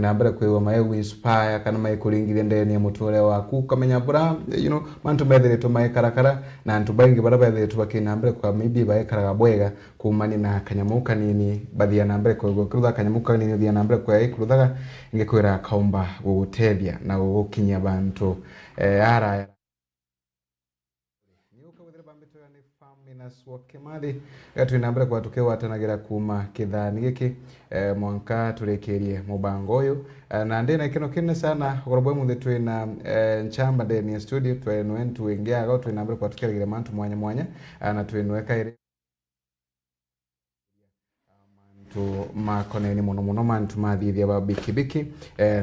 na mbere kwiwa mai inspire kana mai kuringithia ndeni ya mutore waku kamenya bura mantu bethere to mai karakara na antu baingi bara bethere to bakina mbere kwa maybe baikaraga bwega kumani na kanyamuka nini bathia na mbere kwa kurutha kanyamuka nini thia na mbere kwa kuruthaga ingekwira kaumba gugutethia na gukinyia bantu ara Kimathi gatwina mbere kwa tukiwatanagira kuma kithani giki mwanka turekerie mubango uyu na ndina kino kinene sana gorobwe muthe twina nchamba ndeni ya studio tweno entu wengiaga twina mbere kwa tukiragire mantu mwanya mwanya na twinweka ire mantu makoneni muno mantu mathithia ba bikibiki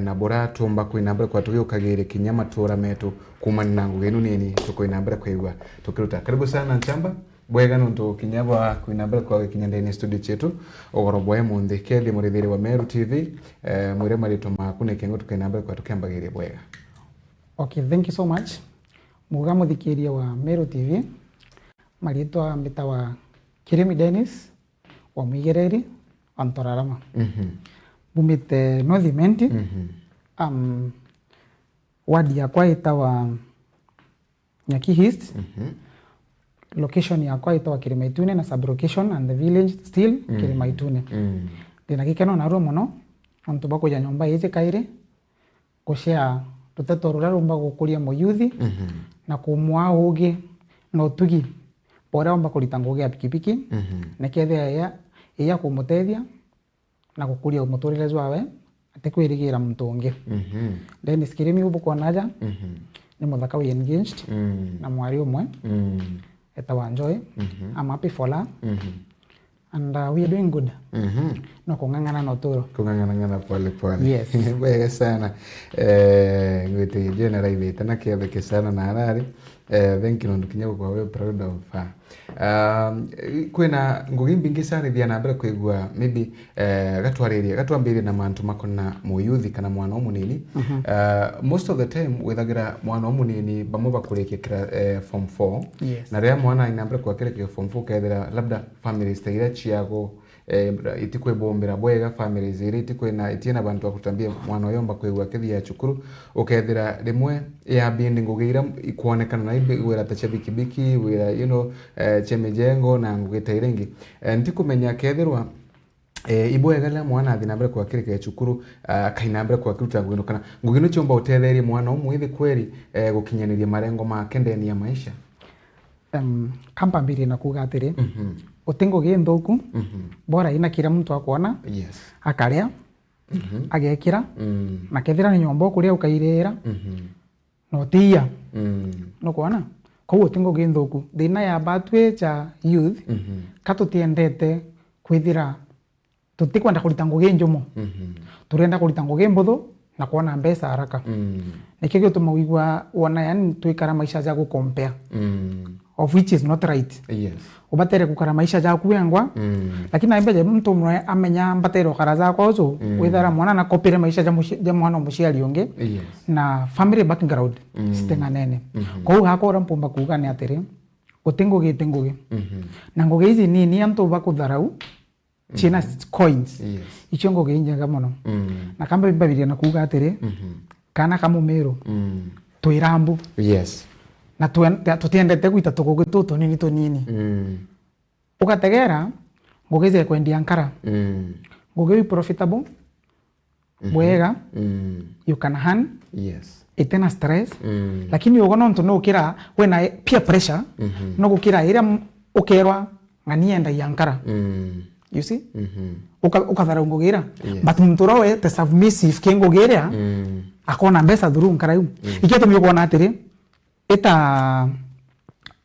na bora tumba kwina mbere kwa tugiukagire kinyama tura metu kuma ninangu genu nini tukoina mbere kwaigwa tukiruta karibu sana nchamba bwega nuntu kinyabwa kwina mbere kwa kinyandeni studio chetu ogorobwe munthi kethi murithiri wa Meru TV mwire marito makune kengo tukina mbere kwa tukembagirie bwega. Okay, thank you so much. Muga muthikiria wa Meru TV marito mbita wa Kirimi Dennis wa Mwigereri Antorarama. Bumite North Menti. Wadi ya kwa itawa Nyaki East. Location ya kwa itawa Kirimaitune na sub-location and the village still Kirimaitune. Dina kikeno na muno onto bako ya nyomba ize kaire kushare tutetorura rumba gukuria moyuthi na kumwa ugi no tugi bora omba kulitangoge pikipiki na kethe ya kumutethia na gukuria umuturire zwawe atekwirigira mtungi then skirimi ubuko naja ni muthaka we engaged na mwari umwe etawa Joy. I'm happy for her. And we are doing good. No kungangana no toro. Kungangana pole pole. Yes. Bwega sana. Ngwete jena raibeta na kiathe kesana na arari. Thank you ndukinya kwa we proud of her. Kwina ngugi mbingi sana thia na mbere kwigwa maybe gatwambirie na mantu makona muyuthi kana mwana omunini. Most of the time withagira mwana omunini bamwe bakurekia form 4. Yes. Na ria mwana ina mbere kwa kile form 4 kaithira labda family style chiago itikwe bombera bwega family ziri itikwe na itiena bantu akutambia mwana oyomba kwigwa kithia chukuru ukethira rimwe ya bindi ngugira ikuonekana na ibe wera tachabikibiki wera chemejengo na ngugita irengi ndikumenya kethirwa ibwegala mwana athina mbere kwa kire chukuru kaina mbere kwa kiruta ngwino kana ngugino chomba utetherie mwana umwithi kweri gukinyaniria marengo ma kendeni ya maisha kamba mbiri na kuga atiri utingo githuku bora ina kira mtu akona akaria agekira na kethira ni nyomba kuria ukairira no tia no kuona ko utingo githuku thina ya batwe cha youth katutiendete kwithira tutikwenda kulitango genjomo turenda kulitango gembotho na kuona mbesa haraka nikigyo tumawigwa wona yani twikara maisha ya ku compare of which is not right. Yes. Ubatere kukara maisha ya kuengwa lakini naimbeje mtu mwe amenya mbatero karaza kwa zo withara mwana na kopire maisha ya mwana muciari unge na family background sitenga nene kwa hiyo hakora mpumba kuga ni atiri utingugi na ngugi izi ni antu bakutharau china coins icho ngugi njaga muno na kamba bibabiria na kuga atiri kana kamumero tuirambu na tutiendete gwita tugugi tutu nini tunini ugategera ngugize kwendia nkara ngugi profitable bwega you can earn itena stress lakini ugono ntu no kira wena peer pressure no gukira ira ukerwa ngani enda yankara you see ukathara ngugira but mturo we te submissive kengugira akona mbesa through nkara yu ikete myo kuona atiri eta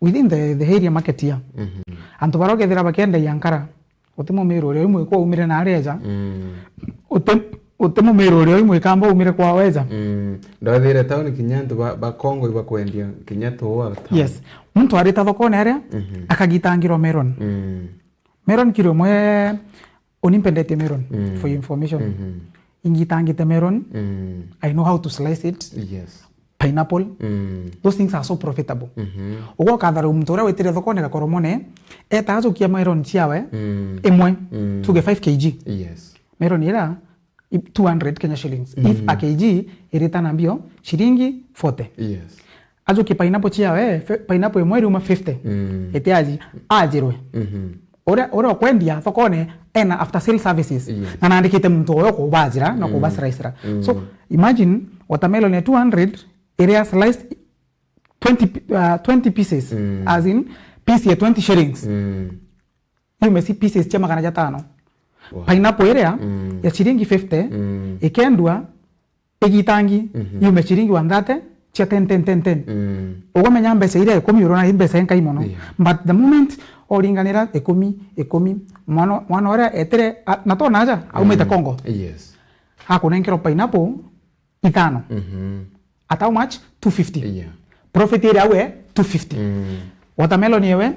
within the area market here antu baroge thira bakenda yankara utimo mero rio imwe kwa umire na areja utimo mero rio imwe kamba umire kwa weza ndathire town kinyantu ba Kongo iba kwendia kinyato wa yes muntu arita thokone area akagitangirwa meron meron kilo mwe unimpendete meron for information ingitangite meron I know how to slice it pineapple those things are so profitable ugo kathara umtura wetire thokone ga koromone eta azukia meron ciawe imwe tuge 5 kg meron ira 200 Kenya shillings. If a kg iretana mbio shilingi 40. Yes. Ajo ki pineapple chia we pineapple imwe ruma 50. Ete ajirwe. Ora kwendia thokone ena after sale services. Na naandikite mtu oyo kubazira na kubasiraisira. So imagine watermelon ya 200 area sliced 20 pieces as in piece ya 20 shillings. Hiyo mesi pieces chama kana jatano. Wow. Pineapple area ya shilingi 50 ikendwa igitangi yume shilingi 130 chia 10 ogomenya mbesa ire 10 euro na mbesa enkai mono but the moment oringanira 10 mwana ora etere na to naja au meta Congo yes hakuna nkero pineapple itano at how much 250 profit ire awe 250 watermelon yewe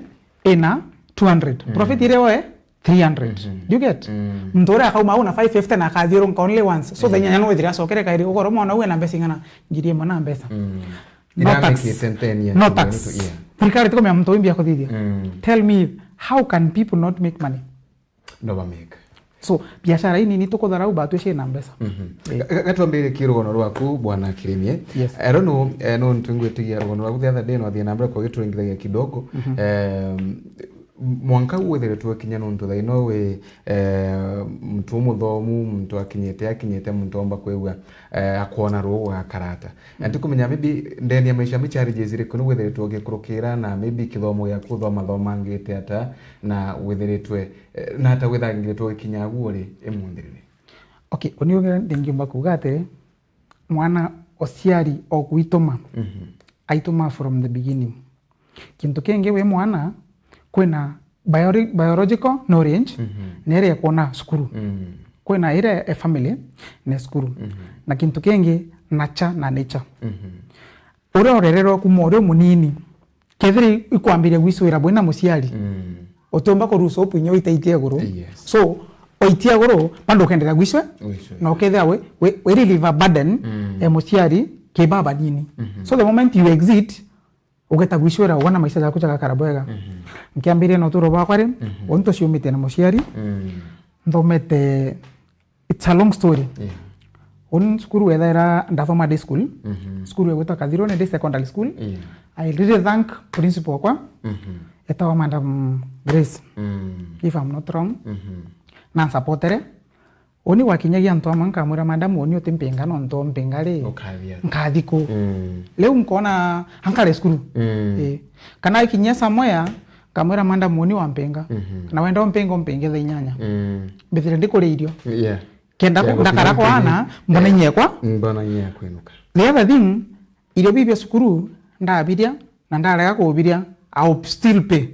ina 200 profit ire awe 300. Do you get? Mtora akauma una 550 na kadhiro nka only once. So the nyanya no withira so kere kairi ukoro mona uwe na mbesa ngana ngirie mona mbesa. No tax. No tax. Prikari tiko mya mto imbia kodidi. Tell me how can people not make money? No ba make. So biashara hii ni tuko dharau ba tueshe na mbesa. Gatuambire kirogono rwaku bwana Kirimie. I don't know no ntungwetigia rogono rwaku the other day no thia namba kwa gituringithagia kidogo. Mwanka uwethere tuwakinya nuntu thaino we mtu muthomu mtu akinyete mtu omba kwegwa akona roho ya karata andi kumenya maybe ndeni ya maisha challenges ire kuno wethere tuwagikurukira na maybe kithomo ya kuthoma thomangite ata na wetheretwe na hata wethangire tuwakinya guori emundirire. Okay, onioge ndingimba kugate mwana osiari ogwitoma aitoma from the beginning kintu kenge we mwana kwena biological knowledge nere ya kuona skuru kwena ire a family na skuru na kintu kenge nacha na nature ore orerero kumore munini kethiri ikwambire gwiswira bwena musiali otomba ko ruso punyo itaitie goro so oitia goro pando kendera gwiswe na okethia we relieve a burden musiali ke baba nini so the moment you exit ugeta gwishwera wana maisha yaku chaka karabwega nkiambire no turo bakware onto ciumite na muciari ndomete it's a long story on skuru wethera ndathoma day school skuru wetwa Kathiro ne secondary school I really thank principal kwa etawa Madam Grace if I'm not wrong na supportere oni wakinyagia nto amanka mura madam oni otempenga no nto mpengale nkathiko leo mkona hankale skuru kana ikinyesa moya kamera madam oni wampenga na wenda mpenge the nyanya bethire ndikore irio kenda ndakara kwa ana mbona nyekwa inuka the other thing irio bibia skuru ndabiria na ndarega kubiria I'll still pay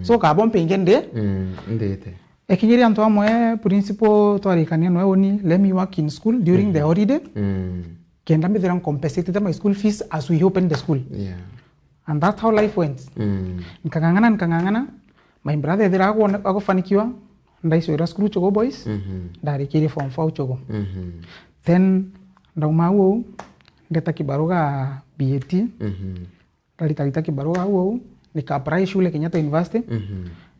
so kabo mpenge ndete ekinyiri anto amwe principal twarikania no oni let me work in school during the holiday kenda mbithira compensate my school fees as we open the school and that's how life went nkangangana my brother thira agofanikiwa ndaiswira school chogo boys ndarikire form 4 chogo then ndauma uo ndeta kibaruga BAT ndalita kibaruga uo nika apply shule Kenyatta University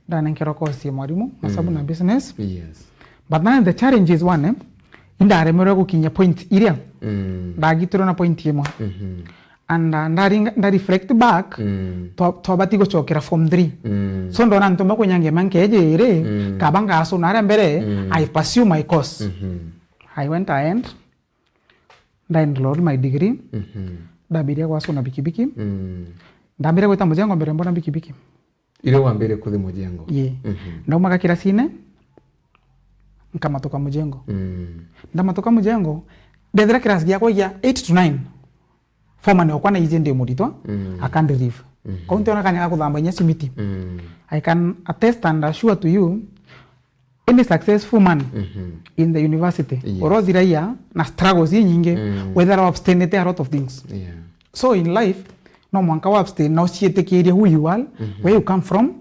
ndana nkero course ya mwalimu masabu na business but now the challenge is one indare mero gukinya point iria ndagitiro na point yemo and nda reflect back to batigo chokera form 3 so ndona ntoma kunyange mankeje ire kabanga aso nare mbere I pursue my course I went and enrolled my degree ndabiria kwa so na bikibiki ndambira gweta mujengo mbere mbona bikibiki ile wambere kuthi mujengo ndaumaga kirasine nkamatoka mujengo ndamatoka mujengo ndethira kirasi giakwa ya 8 to 9 forma ne okwana ije ndi muritwa akandi leave kaunti ona kanya kuthamba nya simiti I can attest and assure to you any successful man in the university orothira ya na struggles nyingi whether abstain a lot of things so in life no mwanka wa abstain na usiyetekeria who you are where you come from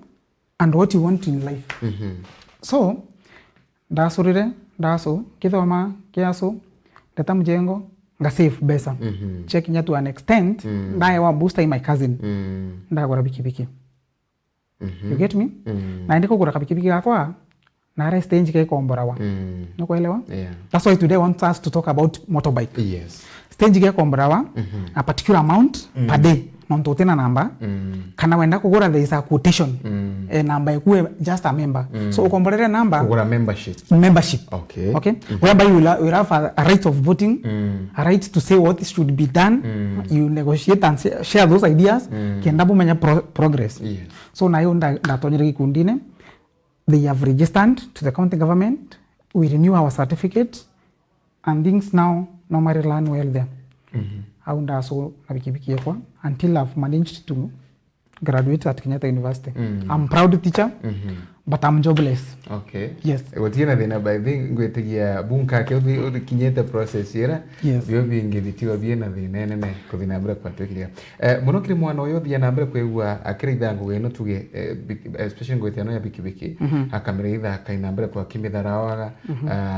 and what you want in life so daso kithoma kiaso ndeta mjengo nga save besa check nya to an extent ndaye wa booster my cousin ndagora bikibiki you get me na ndiko gura kabikibiki gakwa nare stage ke komborawa nakuelewa that's why today I want us to talk about motorbike. Yes. Stage ke komborawa a particular amount per day nonto tena namba kana wenda kugura there is a quotation namba ikuwe just a member so ukomborere namba kugura membership. Okay. Whereby you will have a right of voting, a right to say what should be done, you negotiate and share those ideas kenda bumenya progress. Yes. So na hiyo ndatonyere gikundine they have registered to the county government, we renew our certificate and things now normally run well there. Aunda so na bikibiki yekwa until I've managed to graduate at Kenyatta University. I'm proud teacher, but I'm jobless. Okay. Yes. Watina thina by thing gwetigia bunka ke uri kinyete process yera. Yes. Bio bingithitiwa biena thina nene kuthina mbere kwatwikiria. Muno kiri mwana uyo thia na mbere kwegua akiritha ngugeno tuge especially gwetiano ya bikibiki akameritha kaina mbere kwa kimitharawaga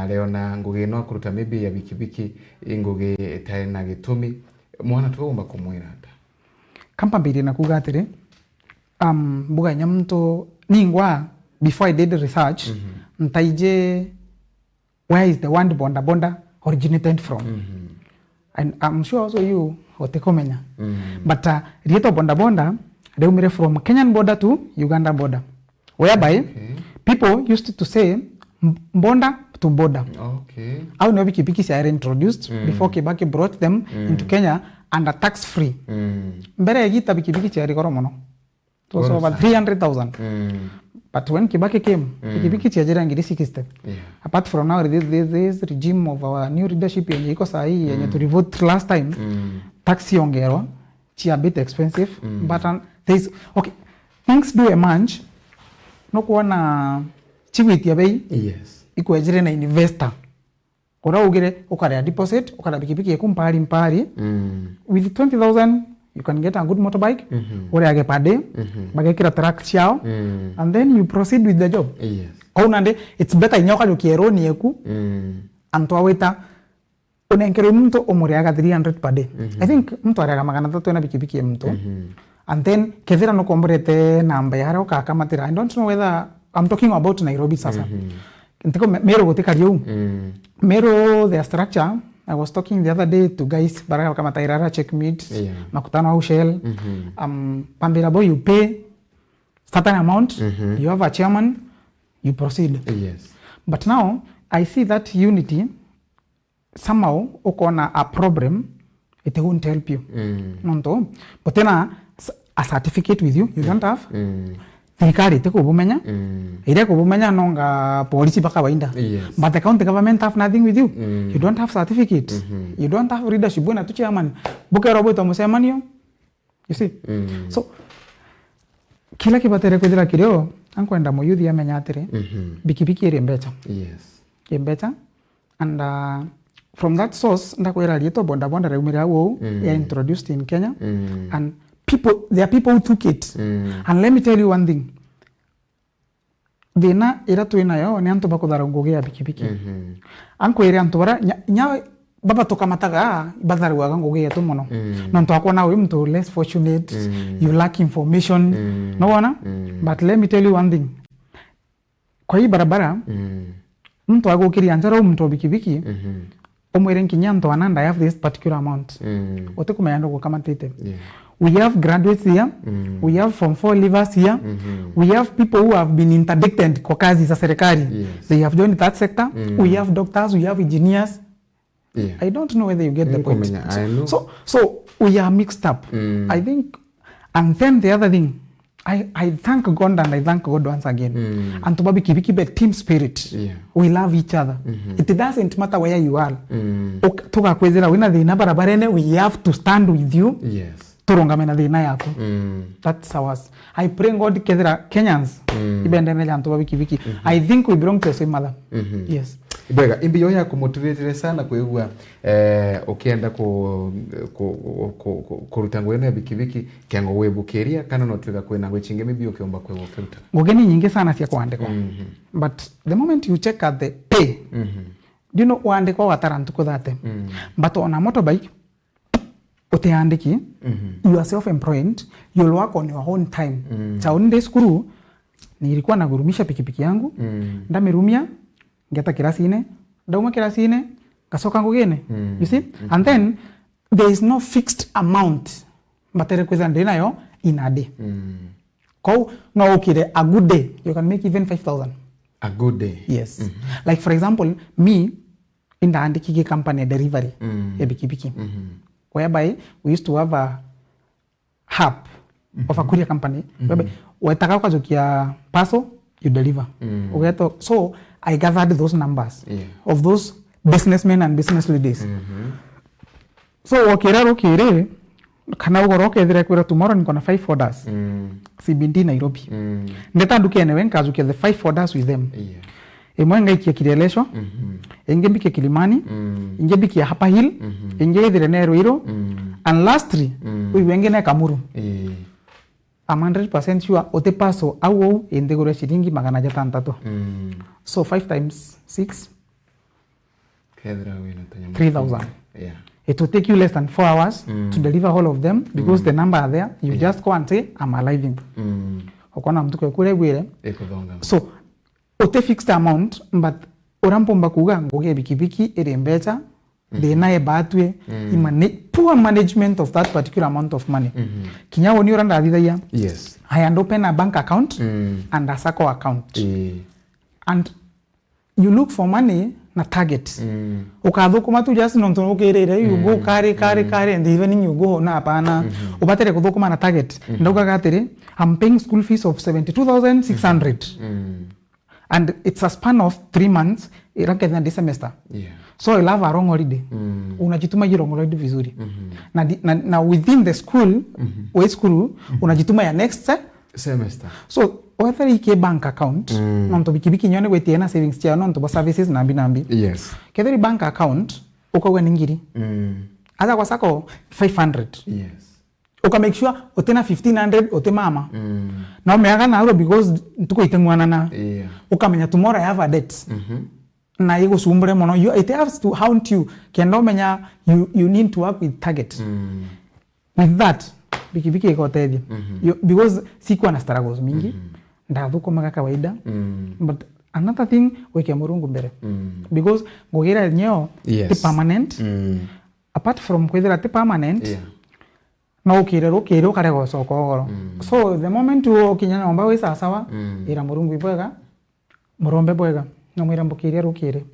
leona ngugeno akuruta maybe ya bikibiki ingugi tare na gitumi mwana tuomba kumwira ata. Kampa mbiri na kuga atiri buga nyamto ningwa before I did the research ntaije where is the word bonda originated from and I'm sure also you otekomenya but rieto bonda reumire from Kenyan border to Uganda border whereby people used to say bonda to border. Okay. Au no bikibiki are introduced before Kibaki brought them into Kenya under tax free. Mbere gita bikibiki chari koro mono. It was over 300,000. But when Kibaki came, bikibiki chajira ngiri 60. Apart from now, this regime of our new leadership yenye iko sahi yenye to revote last time, tax yongero, chi a bit expensive, but there's okay. Things do emerge. No kuona chiwiti ya bei. Yes. Iko ejire na investor. Kora ugire ukare deposit, ukara bikibiki yeku mpari. With 20,000 you can get a good motorbike. Ore age per day. Bagekira track chao. And then you proceed with the job. Yes. Kaunande it's better inyoka lukiero yeku. Antoa weta unenkero mtu omuriaga 300 per day. I think mtu ariaga magana 3 na bikibiki ya mtu. And then kethira no komborete namba yara ukakamatira. I don't know whether I'm talking about Nairobi sasa. Ntiko Meru gotika riu. Meru their structure. I was talking the other day to guys baraka kama Tairara Checkmate, makutano au Shell. Pambirabo you pay certain amount, you have a chairman, you proceed. Yes. But now I see that unity somehow ukona a problem, it won't help you. Nonto, but then a certificate with you don't have. Thirikari ite kubumenya ire kubumenya nonga polisi baka wainda but the county government have nothing with you. You don't have certificate, you don't have leadership bwana tu chairman buke robo to musemanio you see. So kila kibatere kudira kireo ankwenda mo youth ya menyatere bikibiki ire mbecha. Yes. Mbecha and from that source ndakwera rieto bonda reumira wo ya introduced in Kenya and there are people who took it. And let me tell you one thing. Dena ira tuina yo ni anto bakodara ngoge ya bikibiki. Anko ire anto bara nya baba toka mataga badara wa ngoge ya to mono. Nanto akona we mto less fortunate, you lack information. No wana? But let me tell you one thing. Kwa hii barabara mto ago kiri anjaro mto bikibiki. Omwere nkinyanto ananda I have this particular amount. Ote kumayando ko kama tete. We have graduates here, we have Form 4 leavers here, we have people who have been interdicted kwa kazi za serikali. They have joined that sector. We have doctors, we have engineers. I don't know whether you get the point. So we are mixed up. I think, and then the other thing, I thank God and I thank God once again. And to Babi Kibiki team spirit. We love each other. It doesn't matter where you are. Toka kwezera wina dhina barabarene, we have to stand with you. Yes. Turungamena dhina yako. That's ours. I pray God kethira Kenyans. Ibendene janto Babi Kibiki. I think we belong to the same mother. Yes. Ibega imbiyo ya kumotivate sana kwegwa ukienda kuruta ngweno ya bikibiki kyango webukeria kana no twiga kwena gwechinge maybe ukiomba kwegwa kuruta ngogeni nyingi sana cia kwandikwa but the moment you check at the pay you know wandikwa watarantu kuthate but on a motorbike uteandiki you are self-employed, you'll work on your own time. Chaunde skuru nilikuwa nagurumisha pikipiki yangu ndamirumia ngeta kirasine ndauma kirasine gasoka ngugene you see and then there is no fixed amount mbatere kweza ndenayo in a day ko no ukire a good day you can make even 5,000 a good day. Yes. Like for example me in the andikiki company delivery ya pikipiki whereby we used to have a hub of a courier company whereby wetaka kwa jokia parcel you deliver ugeto. So I gathered those numbers of those businessmen and business ladies so wakire kana ugoroke thire kwira tomorrow niko na 5 orders CBD Nairobi ndeta nduke newe nkazuke the 5 orders with them imwe ngaikia Kileleshwa inge mbike Kilimani inge bikia Hapa Hill inge thire ne Ruiru and lastly we wenge na Kamuru. I'm 100% sure ote paso au indegore shilingi 600 so 5 times 6 kedra wina tanya 3,000. It will take you less than 4 hours to deliver all of them because the number are there. You just go and say I'm arriving. Okona mtu kure gwire so ote fixed amount but orampomba kuga ngoge bikibiki ere mbecha de nae batwe poor management of that particular amount of money. Kinyawo ni oranda adidaya. Yes. I and open a bank account and a sacco account. And you look for money na target. Ukathukuma tu just non tono kerere you go carry and even you go na apana. Ubatere kuthukuma na target. Ndoka gatere I'm paying school fees of 72,600. And it's a span of 3 months irakeza this semester. So I'll have a long holiday. Unajituma hiyo long holiday vizuri. Na within the school way school unajituma ya next semester. So whether ike bank account nonto bikibiki nyone wetiena savings chia nonto ba services nambi. Yes. Kederi bank account ukawe ningiri. Aza kwa sako 500. Yes. Uka make sure otena 1,500 ote mama. Na umeaga na aro because tuko itengwana na. Ukamenya tomorrow I have a date. Na yego sumbure mono it has to haunt you. Kendo menya you need to work with target. With that bikibiki iko tedi. Because sikuwa na struggles mingi. Ndathuko maga kawaida. But another thing weke Murungu mbere. Because ngogera nyeo ti permanent. Apart from kwethera ti permanent. Na ukire ukarego soko. So the moment you kinyana omba we sawa ira Murungu ibwega murombe bwega na mwira mbukiria rukire.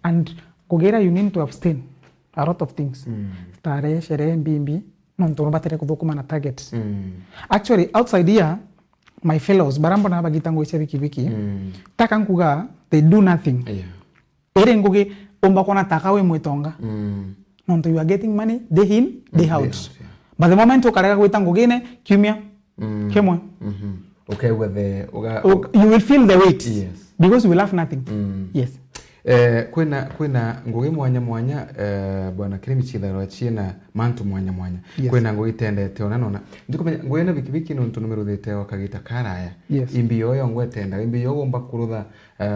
And kugera you need to abstain a lot of things. Tare shere mbimbi no ntoro batere kuthukuma na target. Actually outside here my fellows barambo na bagitango ise bikibiki taka nkuga they do nothing. Ere nguge omba kona taka we mwetonga. Nonto you are getting money day in day out. But the moment ukareka kwitango gene kimya kemwe. Okay with the you will feel the weight. Yes. Because you will have nothing. Yes. Kwena ngugi mwanya bwana Kirimi Chitharo china mantu mwanya. Yes. Kwena ngugi tendete onanona. Ndikumenya ngugi na bikibiki no ntunumero thete wakagita karaya. Yes. Imbi yoyo ngwetenda imbi yogo mba kurutha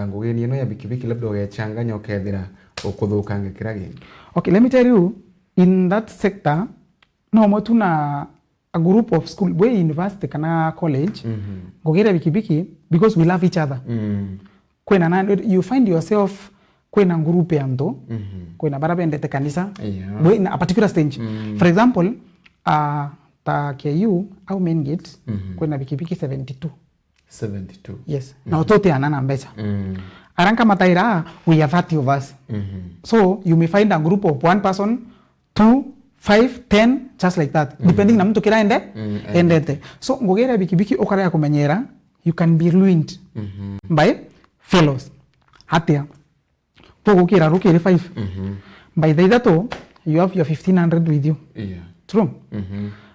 ngugi ni no ya bikibiki labda ogechanganya okethira ukuthukange kiragi. Okay, let me tell you in that sector no motuna a group of school we university kana college ngogera bikibiki because we love each other. Kwena you find yourself kwena group ya mto kwena barabendete kanisa we in a particular stage. For example ta KU au main gate kwena bikibiki 72. Yes. Na otote anana mbecha. Aranka mataira we are 30 of us. So you may find a group of 1 person, 2, 5, 10 just like that depending na mtu kila endete. So ngogera bikibiki okara ya kumenyera you can be ruined by fellows hatia pogo kira rukire 5 by the dato you have your 1,500 with you. True.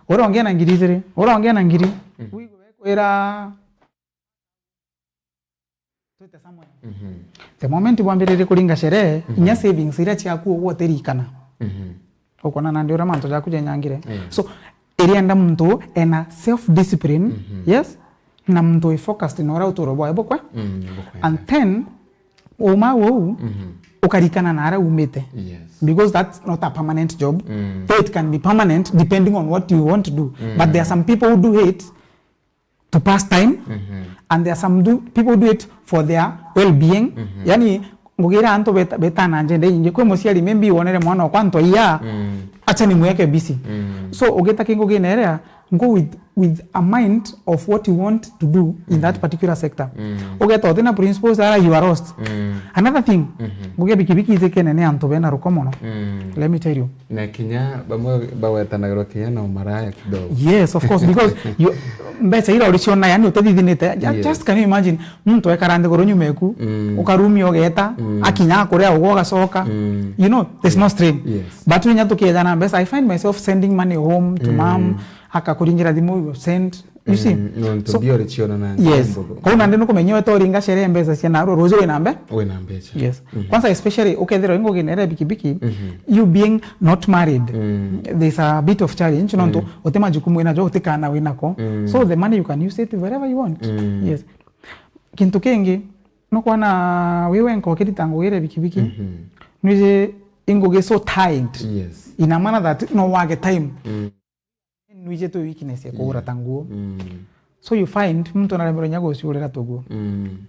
Ora ongea na ngiri wigo era tote somewhere. The moment wambere kuringa sherehe nya savings ira chiaku wote rikana okona na ndio ramanto ja kujenyangire. So erianda mtu ena self discipline. Yes. Na mtu focused in ora utorobo ebokwa and then ukarikana na ara umete. Because that's not a permanent job. Though it can be permanent depending on what you want to do. But there are some people who do it to pass time, and there are some people do it for their well-being. Yani ngugira anto betana njende inje kwe musiali maybe wonere mwana okwanto ya acha ni mweke busy. So ogeta kingo ginerea go with a mind of what you want to do in that particular sector. Ogeta otena principles are you are lost. Another thing, ngoge bikibiki zeke nene anto bena rukomono. Let me tell you. Na kinya bawetana gro kinya na umaraya kidogo. Yes, of course, because you mbese ira audition na yani utadidinete. Just can you imagine mtu ekarande goro nyumeku ukarumi ogeta akinya korea ugoga soka. You know, there's no strain. But when you to na mbese I find myself sending money home to mom akakuringira dimu send. You see? So na yes. Kwa nandeno kumenyewe to ringa sherehe mbeza siana rozo wenambe? Wenambe. Yes. Kwanza especially there ingo genere bikibiki you being not married. There's a bit of challenge nonto otema jukumu ina jo utekana winako. So the money you can use it wherever you want. Yes. Kintu kengi no kwana wewe nko keditango ire bikibiki. Nuje ingo ge so tired. Yes. Ina maana that no wage time. Nuje to weakness ya kuura tanguo. So you find mtu analembero nyago usiulera togo.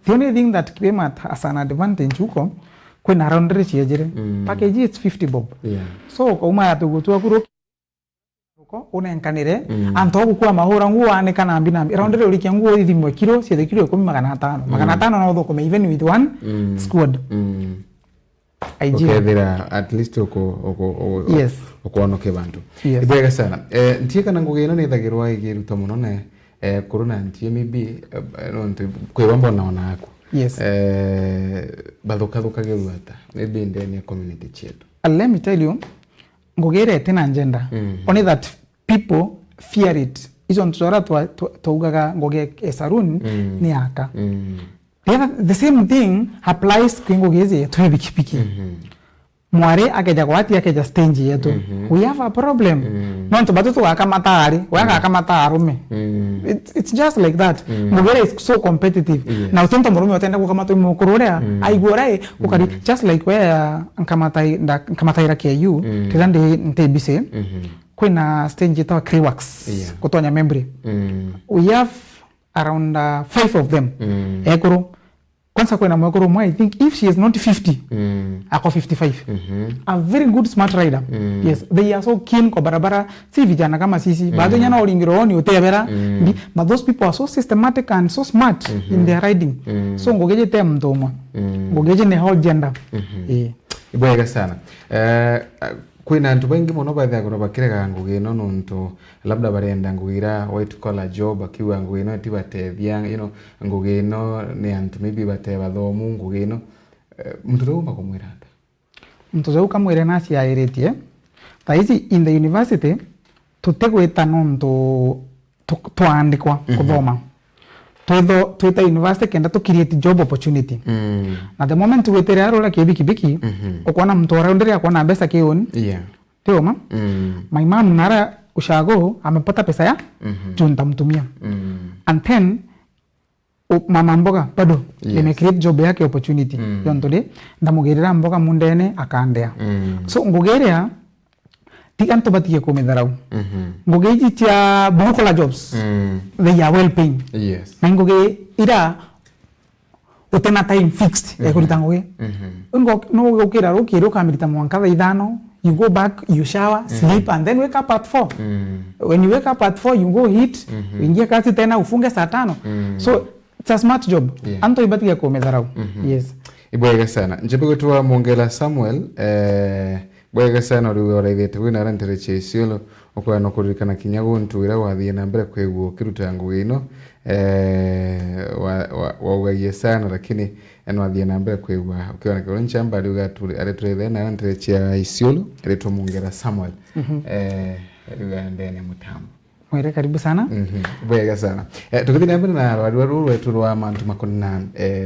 The only thing that came as an advantage huko kwena around reach yejere package is 50 bob. So kwa uma ya togo tu akuro ko unenkanire anto gukwa mahura nguo ane kana ambina around re uri kyanguo ithimwe kilo 7.5 500 no thoko even with one squad. Okay, there are at least yes. Okonoke bantu. Ibega sana. Ntie kana ngugeno ne thagirwa igiruta muno ne corona ntie maybe no ntu kwebamba naona ako. Yes. Bathuka geruata. Maybe ndani ya community chetu. Let me tell you, ngugere tena agenda. Only that people fear it. Izo ntsora tugaga ngoge esarun ni aka. The same thing applies kwingo geze to bikipiki. Mware akeja kwati akeja stage yetu. We have a problem. Nonto batutu wakamatari, wakakamata arume. It's just like that. Mugere is so competitive. Na utento murume watenda kukamata mukurorea, aigore ukari just like where nkamata iraki you, tilande ntebise. Kwena stage yetu Kriwax. Kutonya memory. We have around 5 of them. Ekuru kwanza kwena mwekuru mwa I think if she is not 50 ako 55 a very good smart rider. Yes, they are so keen kwa barabara si vijana kama sisi bado nyana olingiro ni utebera but those people are so systematic and so smart in their riding. So ngogeje tem ndomo ngogeje ne whole gender. Ibwega sana kwina ntu bengi muno bathe ko bakirega ngugino nonto labda barenda ngugira white collar job akiwa ngugino tibatethia ngugino ne antu maybe bate bathomu ngugino mtu reu makomwira ata mtu reu kamwira nasi ya eretie taizi in the university tutegweta nonto tuandikwa kuthoma twita university kenda to create job opportunity. Na the moment wetere arola kibiki okwana mtu araundere akona pesa kioni. Tio ma? My mom nara ushago amepata pesa ya junta mtumia. And then mama mboga bado ime create job yake opportunity. Yontode ndamugerera mboga mundene akandea. So ngugerea tikanto batie komedharau. Ngogeji tia bukola jobs. They are well paying. Yes. Na ngoge ira utena time fixed ya kuritangoge. Ngo no ukira rokiro kamirita mwanka 5 you go back, you shower, sleep and then wake up at 4. When you wake up at 4 you go eat, uingie kazi tena ufunge saa 5. So it's a smart job. Anto ibatie komedharau. Yes. Ibwega sana. Njebe kutuwa Mongela Samuel bwega sana uri waraithete wina rantere chesiolo okwa no kurikana kinyago ntuira wathie na mbere kwegwo kiruta ngugino wa sana lakini eno wathie na mbere kwegwa ukiona kwa nchamba ruga tuli aretreze na rantere chia isiolo aretwa Mongela Samuel ruga ndene mutambo mwere karibu sana bwega sana tukithina mbere na rwaru wetu rwa mantu makonna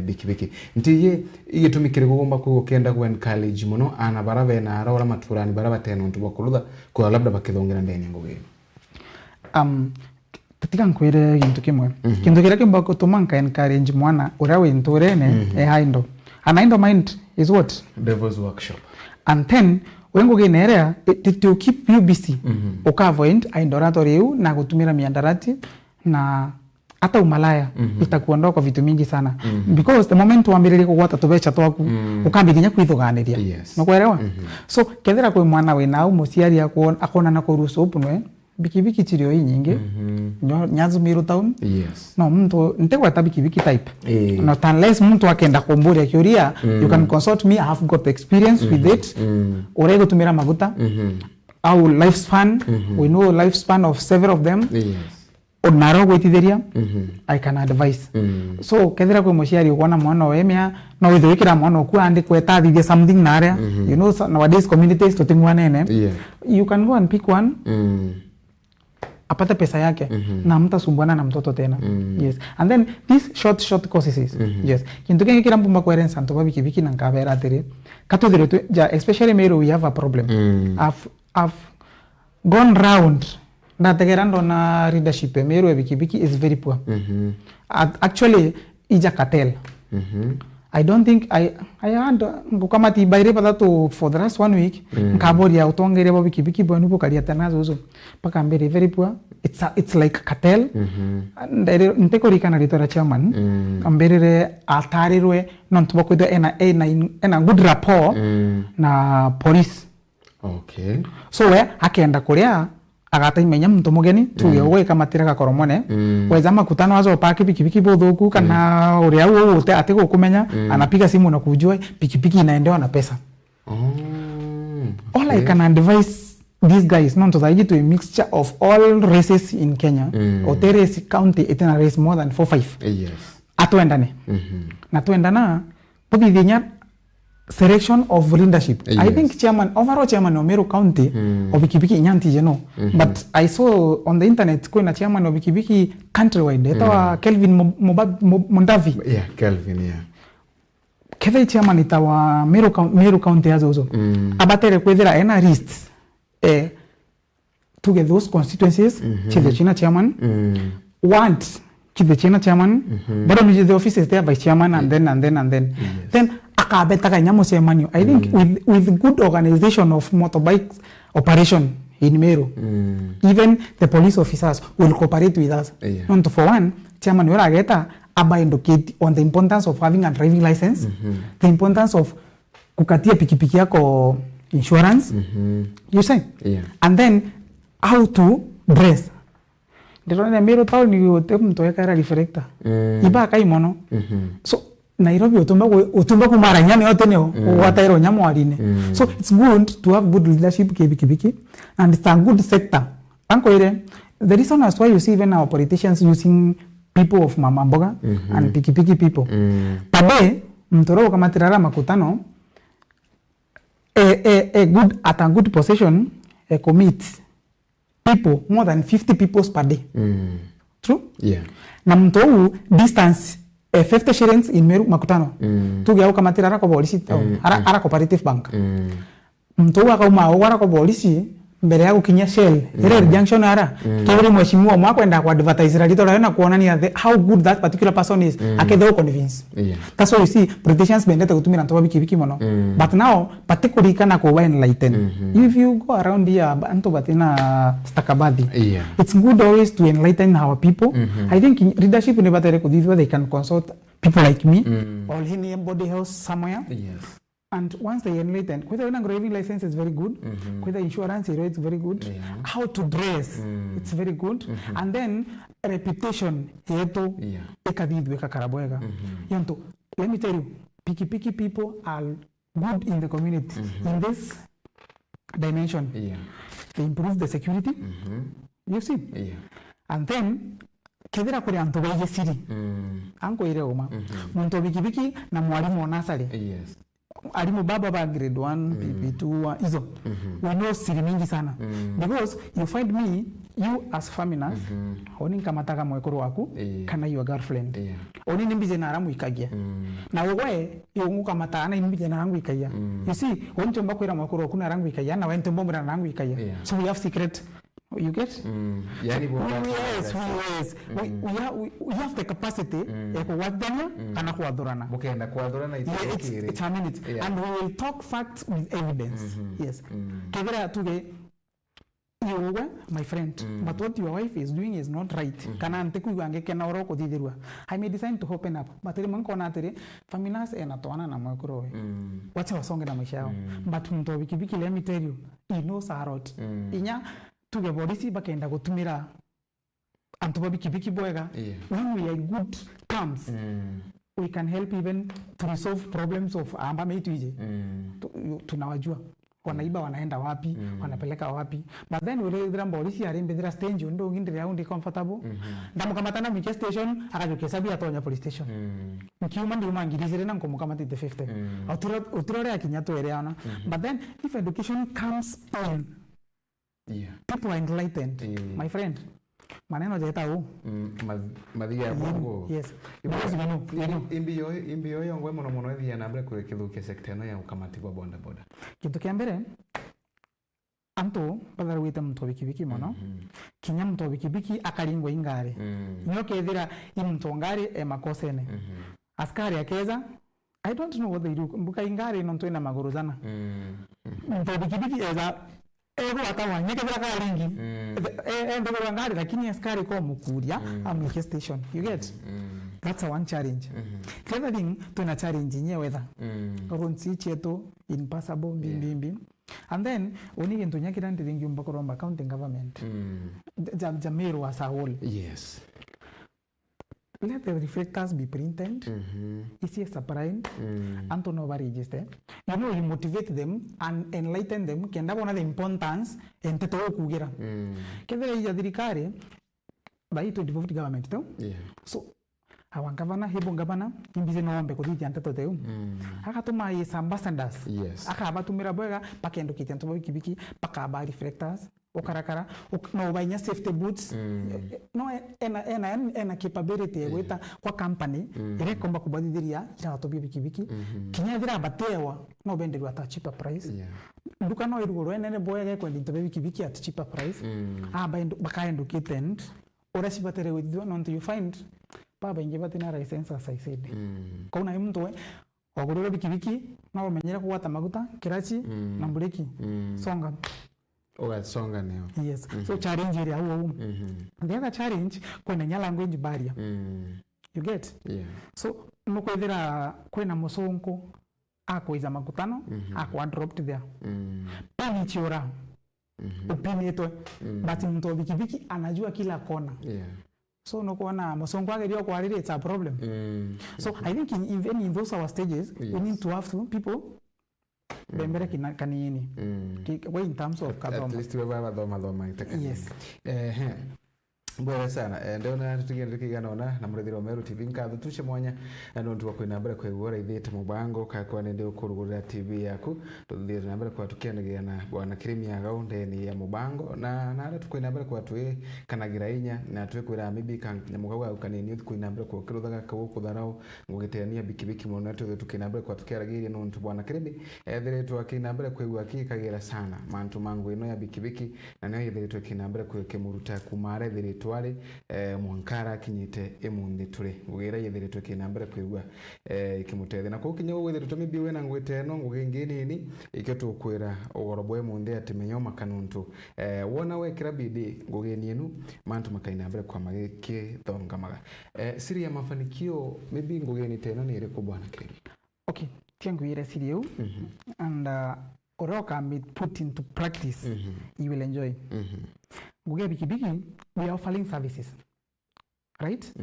bikibiki ntiye igitumikire kugomba kugenda ku college muno ana barave na arora maturani baraba teno ntu bakulutha kwa labda bakithongera ndene ngugi tatika nkwire gintu kimwe kintu kira kimba kutumanka encourage mwana urawe nturene haindo anaindo mind is what devil's workshop and then wengo generea to keep you busy ukavoid aindorato riu na gutumira miandarati na hata umalaya itakuondoa kwa vitu mingi sana because the moment wambirire kugwata tubecha twaku ukambiginya kwithuganiria no kuelewa so kethera kwi mwana we nau muciari akona na kuruhusu openwe bikibiki chirio nyingi nyazu miru town no mtu ntegwata bikibiki type not unless mtu akenda kumburi akiuria you can consult me, I have got experience with it urego tumira maguta au lifespan we know lifespan of several of them onaro gwitithiria I can advise so kethira kwi muciari ukona mwana wemia no withikira mwana oku andi kwetathithia something narea you know nowadays communities to tingwa nene you can go and pick one apate pesa yake na mtasumbuana na mtoto tena yes and then these short courses yes kintu kingi kira mpumba coherence anto babiki na nkabera tere katuthire tu ja especially mero we have a problem I've gone round ndategerando na leadership mero babiki is very poor actually ija cartel I don't think I had ngukamati baire patato for the last 1 week nkaboria utongere babiki bonu bukaria tanazo zo paka mbere very poor it's like cartel ntekorika na ritora chairman ambere atarirwe non tubakwida ena good rapport na police okay so we akenda kuria agata imenya mtu mugeni tuyo we kamatira ka koromone weza makutano azo paki pikipiki bodhoku kana uria wote atiko kumenya anapiga simu na kujua pikipiki inaendewa na pesa all I can advise these guys not to to a mixture of all races in Kenya Oteres county it na race more than 4-5 yes atuendane na tuendana podithinya selection of leadership I think overall chairman of Meru County of Bikibiki nyanti you know but I saw on the internet kuna chairman of Bikibiki countrywide etawa Kelvin Mondavi Kelvin Kevin chairman itawa Meru County azo abatere kwethera ena list to get those constituencies chief China chairman want chief China chairman but on the offices there vice chairman and then akabeta nyamo semanyo I think with good organization of motorbike operation in Meru even the police officers will cooperate with us and for one chairman yora ageta educate on the importance of having a driving license the importance of kukatia pikipiki yako insurance you say and then how to dress ndiro Meru town ni mtu yakara reflector iba kai mono so Nairobi utumba kumara nyame yote neo watairo nyamo waline so it's good to have good leadership kibiki and it's a good sector anko ile the reason as why you see even our politicians using people of mama mboga and pikipiki people tabe mtoro kama tirara makutano a good position commit people more than 50 people per day true na mtoro distance 50 shillings in Meru makutano tuge au kama tirara kwa polisi ara cooperative bank mtu akauma wara kwa polisi mbele yako kinya Shell ile junction ara kile mheshimiwa mwako enda kwa advertise radio na kuona ni how good that particular person is akedho convince that's why you see politicians bendeta kutumira ntoba biki mono but now particularly kana ko enlighten if you go around here anto batina stakabadhi it's good always to enlighten our people I think leadership ne batere ko they can consult people like me or anybody else somewhere and once they enlighten whether a driving license is very good whether insurance is very good how to dress it's very good and then reputation yeto ekadidwe kakaraboega yonto let me tell you pikipiki people are good in the community in this dimension they improve the security you see and then kedera kuri anto baye city anko ire uma muntu pikipiki na mwalimu onasale alimu baba ba grade 1 PP2 hizo we know siri mingi sana because you find me you as famina oni kama taka mwekoro wako kana your girlfriend oni nimbije na ramu ikagia na wewe yongu kama taana nimbije na rangu ikagia you see oni tomba kwera mwekoro kuna rangu ikagia na wewe tombo mra rangu ikagia so we have secret you get yani yes we have the capacity ya kuwadana kana kuadhurana mukenda kuadhurana it's a minute and we will talk facts with evidence yes kebera tuge uwe my friend but what your wife is doing is not right kana nte kuiwange kena oroko thithirwa I may decide to open up but rimanko na atiri familias ena twana na mwekorowe wacha wasonge na maisha yao but mtu bikibiki let me tell you he knows a lot inya tuge polisi bakenda gutumira antu bikibiki bwega when we are in good terms we can help even to resolve problems of amba meituje tunawajua wanaiba wanaenda wapi wanapeleka wapi but then ule drum polisi arembedira stage ndo ngindi round comfortable ndamukamatana mike station akajoke sabi atonya police station mkiuma ndi umangirizire na ngomukamati the 50 utirore akinyato ereana but then if education comes on people are enlightened my friend maneno jeta u madhiga ya bongo yes imbiyo yongwe muno thia na mbere kwikithukia sector no ya ukamati kwa boda kintu kia mbere anto badara wita mtu bikibiki muno kinya mtu bikibiki akalingwa ingare nyo kethira imtu ngari makosene askari akeza I don't know what they do mbuka ingare no ntwena maguru zana mtu bikibiki eza ego atawa nyekethira ka lingi ndo ngari lakini askari kwa mukuria amike station you get that's one challenge the other thing tuna challenge nyewetha ronsi cheto impossible bimbi and then only into nyakira ndingi umbakoromba county government jamiro as a whole yes let the reflectors be printed easy surprise and to know register you know you motivate them and enlighten them kenda bona the importance ente to kugira kedere ya dirikare by 2050 government to so awan gavana hebo gavana imbize no ombe koditi ante to teu akatuma is ambassadors akabatumira bwega pakendo kitento bikibiki pakaba reflectors okarakara no bainya safety boots no ena capability weta kwa company ire komba kubadhiria ira to bikibiki kinya vira batewa no benderwa at cheaper price nduka no irugoro enene boyega kwa into bikibiki at cheaper price baendo bakaendo kitend ora sibatere with no you find baba inge batina license as I said kuna mtu ogorora bikibiki no menyera kuwata maguta kirachi na bureki songa songa neo yes so challenge ile huo the other challenge kuna nya language barrier you get so mukwethira kwena musonko akoiza makutano akwa dropped there panichora opinetwe but mtu bikibiki anajua kila kona so no kuona musongo agerio kwa it's a problem so I think even in those our stages we need to have to people bembere kanini way in terms of kadoma at least we baba doma itakani yes bwera sana ndona tugende kigana na murethiro Meru TV nkathu tuche mwanya no ntuwa kwina mbere kwegura ithite mubango kakwa nende ukurugurira TV yaku tuthire na mbere kwa tukianagira na bwana Kirimia gaunde ni ya mubango na tukwina mbere kwa twi kanagira inya na twi kwira mibi kan nyamugawa ukanini kwina mbere kwa kiruthaga kawo kutharau ngugiteania bikibiki muno tuthe tukina mbere kwa tukiaragiria no ntu bwana Kirimi thire twakina mbere kwegua kikagira sana mantu mangu ino ya bikibiki na nayo thire twakina mbere kwa kemuruta kumare thire twari mwankara kinyite emundi turi ugira yethire twekina mbere kwigwa ikimutethia na kukinya gwithire tumibi wena ngwite no ngugengeni ni iketukwira ugorobo emundi atimenyo makanuntu wona wekira bidi ngugeni enu mantu makaina mbere kwa magiki thongamaga siri ya mafanikio maybe ngugeni teno ni ire kubwana Kirimi okay tiangu ire siri eu and oroka me put into practice you will enjoy nguge bikibiki we are offering services right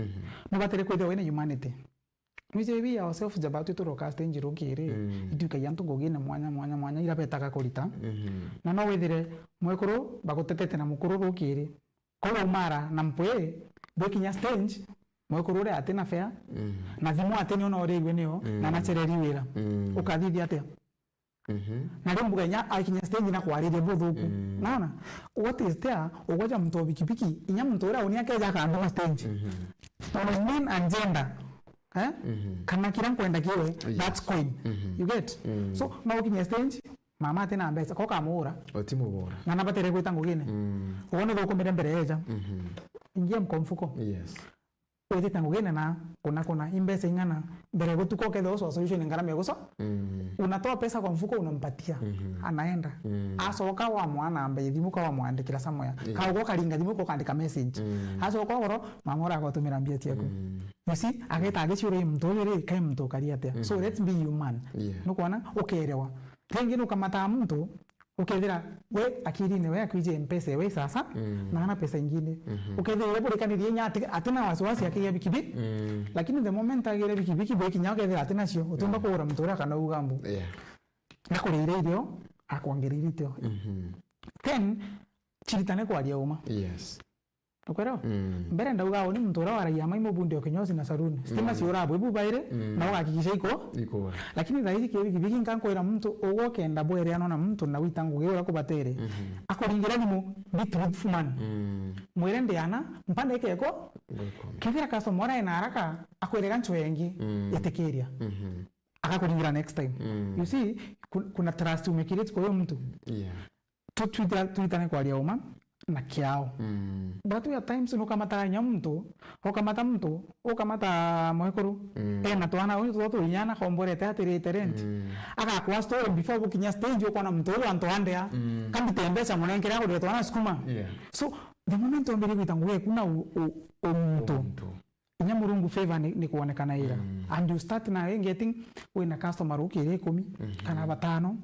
mubatere kwethe wena humanity we ourselves jabatu to rokaste njiro kire iduka yantu ngogene mwanya ira betaka kurita na no wethire mwekoro bagotetete na mukuru rukire ko mara na mpwe bokinya stage mwekoro re atena fair na zimu ateni ona oregwe neo na nachereri wira ukathithia atia na ndo muganya akinya stage na kwarire buthuku naona what is there ogoja mtu bikibiki inya mtu ura unia keja kando stage on men and gender kana kiran kwenda kiwe that's coin you get so na ukinya stage mama tena ambesa ko kamura otimu bora na nabatere kwita ngugine ubone thoko mbere mbere eja ingia mkomfuko yes Oite tangu gene na kuna imbesa ingana mbere gutuko ketho so solution ngarame guso unatoa pesa kwa mfuko unampatia anaenda asoka wa mwana ambe thimu kwa mwandikira samoya kago karinga thimu ko kandika message asoka goro mamora ko tumira mbia tiako you see ageta agicure mtogere kai mtokari atia so let's be human no kuona ukerewa tengine ukamata mtu ukethira we akiri ni we akwije mpesa we sasa na ana pesa ingine ukethira ile bure kaniri nya atina wasiwasi akiya bikibi lakini the moment agire bikibi boy kinya ukethira atina cio utumba kugura mtura kana ugambu na kurire irio akwangirira itio then chiritane kwa aria uma ukwero mbere ndauga oni mtura waraia maimo bundi okinyozi na saruni stima ciora bwebu baire na ugakikisha iko lakini thaizi kibiki nkankwira mtu ugo kenda bwere anona mtu na witangu geura kubatere akoringira nimu bitu fuman mwire ndiana mpande ekeko kithira customer ina haraka akwire gancho wengi yetekeria akakuringira next time you see kuna trust umekireti kwa huyo mtu tuitane kwa aria uma na kiao batu ya times nukamata nyamtu ukamata mwekuru na twana uto inyana kombore teatere rent aka kwa store before bukinya stage uko na mtu wanto andea kambi tembesa munengera ko twana skuma so the moment ombere kutanguye kuna mtu inyamurungu favor ni kuonekana ira and you start na getting when a customer ukire 10 kana batano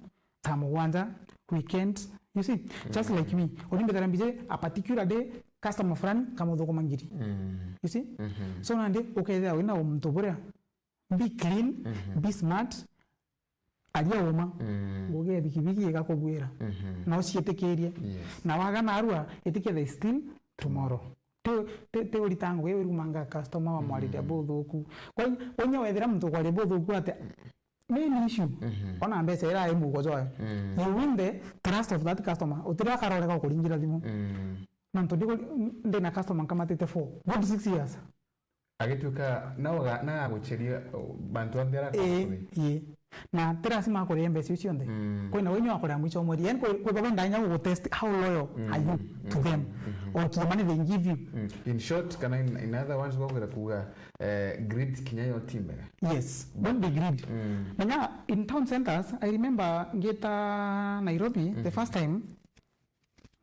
tamwanja weekend you see just like me odimbe tarambije a particular day customer friend kama udoko mangiri you see so nande okay wina umtobora be clean be smart alia uma goge bikibiki yakobwera na osietekeria na waga narua etikethe still tomorrow te uritango wewe rumanga customer wa mwalide bodhoku kwa onye wethera mtu kwa bodhoku ate main issue ona mbese era emu gojoa you win the trust of that customer utira karore ka kuringira thimu nanto ndi na customer kama tete 4 good 6 years agituka na gucheria bantu andera na terasi ma ko rembe sisi onde ko na wenyo akora mwicho mweri en ko baba ndanya go test how loyal are you to them or to the money they give you in short kana in other ones go kuga grid kinyayo timbe yes don't be greed nanya in town centers I remember ngeta Nairobi the first time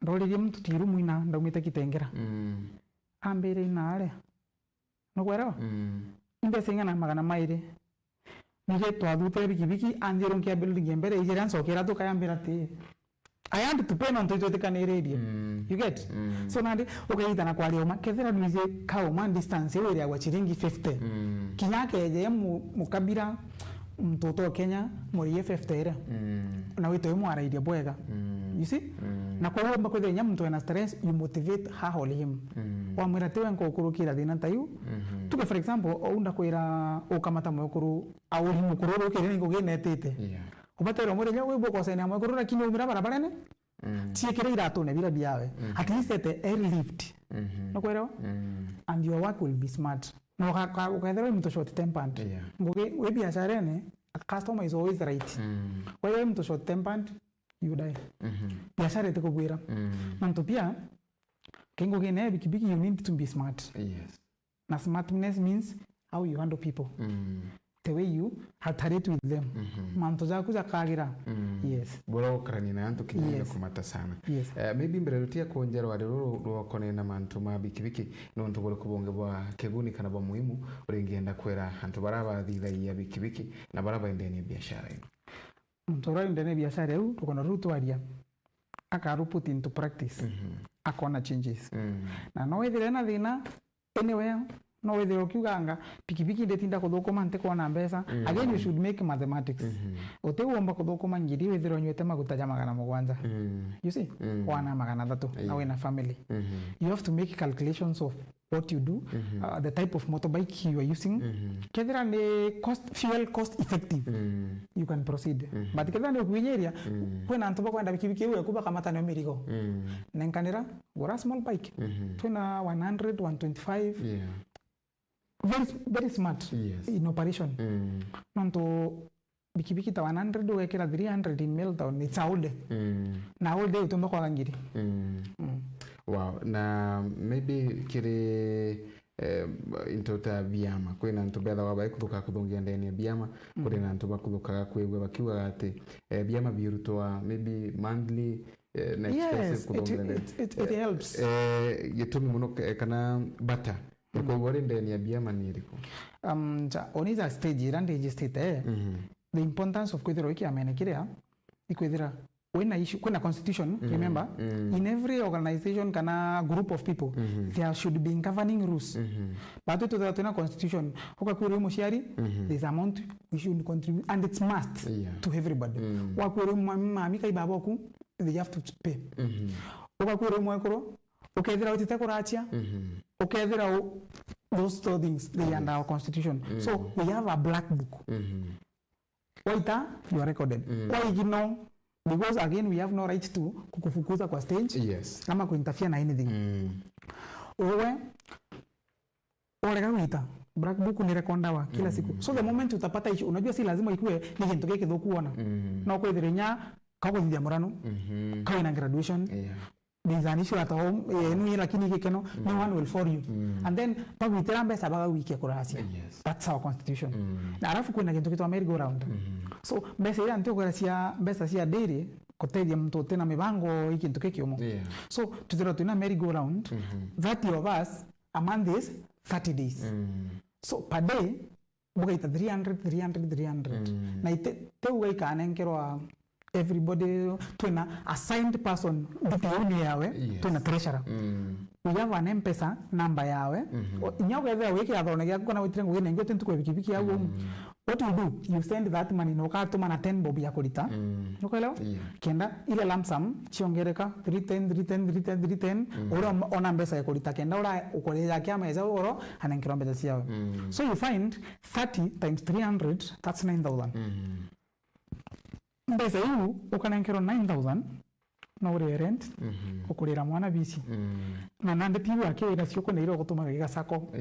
ndolire mtu tiru muina ndaumite kitengera ambere inale no kwero inde singana magana maire nije twadute bikibiki andiro nkia building mbere ijera nsokera to kayambira te I had to pay on to the radio you get so nandi okay itana kwa leo makethera nize kao man distance wewe ya chiringi 50 kinyake je mukabira mtoto Kenya muri 50 era na wito mu ara idia bwega you see na kwa hiyo mbako thenya mtu ana stress you motivate her him wa mwira tewe ngo kurukira thina tayu tuke for example unda kwira ukamata mwekuru au mukuru rukire ngo genetete ubatero muri nyawe boko sene mwekuru lakini umira barabara ne tiekere irato ne bila biawe at least at air lift no kwero and your work will be smart no ukaethera mtu short tempered ngoge we biashara ne a customer is always right wewe mtu short tempered you die biashara itako gwira nanto pia kengo gene bikibiki you need to be smart na smartness means how you handle people the way you hataritu with them manto zaku zakagira bora ukarani na antu kinyanya kumata sana maybe mbere konjera wale rukone na mantu mabikibiki no ntubole kubonge bwa keguni kana bwa muhimu urengenda kwera antu baraba thitha ya bikibiki na baraba endeni biashara ino mtora endeni biashara yu tukona rutu aria akaru put into practice akona changes na no wethire na thina anywhere no wethire ukiuganga pikipiki ndetinda kuthukuma nte kuona mbeca again you should make mathematics utegomba kuthukuma ngiri wethire onywete maguta ja magana mugwanja you see wana magana 3 na wena family you have to make calculations of what you do the type of motorbike you are using kedira ni fuel cost effective you can proceed but kedira ni kuinyeria kwena antoba kwenda pikipiki wewe kuba kama tano mirigo nenkanira gora small bike tuna 100 125 very smart in operation nanto bikibiki ta 100 wekera 300 in Meltown it's all day na all day utomba kwa ngiri wow na maybe kire into ta biama kwina ntu betha wa kuthuka kuthungia ndeni ya biama kwina ntu bakuthukaga kwigwe bakiuga ati biama birutwa maybe monthly na it helps gitumi muno kana bata kwa wale ndeni ya biama ni liko oniza stage irande state the importance of kwithira ikiamenekiria ikwithira when issue kuna constitution remember in every organization kana group of people there should be governing rules but to the constitution okakwira mushari this amount we should contribute and it's must to everybody wakwira mami kai baboku they have to pay okakwira mwekoro okethira utite kurachia okethira those things they under our constitution so we have a black book waita you are recorded why because again we have no right to kukufukuza kwa stage ama kuinterfere na anything owe orega wita black book ni rekondawa kila siku so the moment utapata issue unajua si lazima ikue ni kintu kike thukuona na kwithirinya kako thithia murano kao na graduation there's an issue at home enu lakini gikeno no one will for you and then pagwitira mbesa baga wiki kuracia that's our constitution na arafu kuna kintu kitwa merry go round so mbesa ira ntio kuracia mbesa cia daily koteria mtu tena mibango ikintu kikiomo so tutira tuna merry go round 30 of us a month is 30 days so per day bugaita 300 na te ugaika nenkerwa everybody twina assigned person ditioni yawe twina treasurer we have an M-Pesa number yawe inyago ethera wiki athone gya kona witire ngwe ngwe tentu kwa bikibiki yawo what you do you send that money no ka tuma na 10 bob ya kulita ukaelewa kenda ile lump sum chiongereka 310 ora ona mbesa ya kulita kenda ora ukoleja kiama eza oro anankiro mbesa siawe so you find 30 times 300 that's 9000 mbesa yu ukanankero 9000 no rent ukurira mwana bisi na nande tiwa akira sio kuna ira gutuma giga sako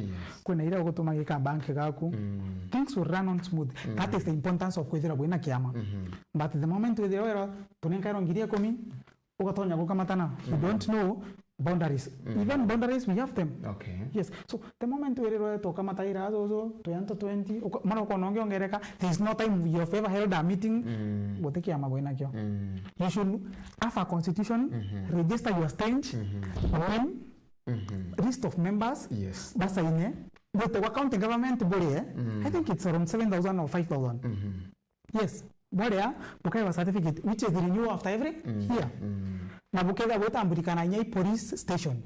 kuna ira gutuma giga bank gaku things will run on smooth that is the importance of kwithira bwina kiama but the moment we there tunenkaro ngiria komi ugatonya gukamatana you don't know boundaries even boundaries we have them yes so the moment we there to kamataira zo to yanto 20 mara ko nonge ongereka there is no time you have ever held a meeting boteki ama bwena kyo you should have a constitution register your stage list of members basa ine but the county government body I think it's around 7,000 or 5,000 yes body bukai certificate which is renewed after every year na bukeza butambulika nyai police station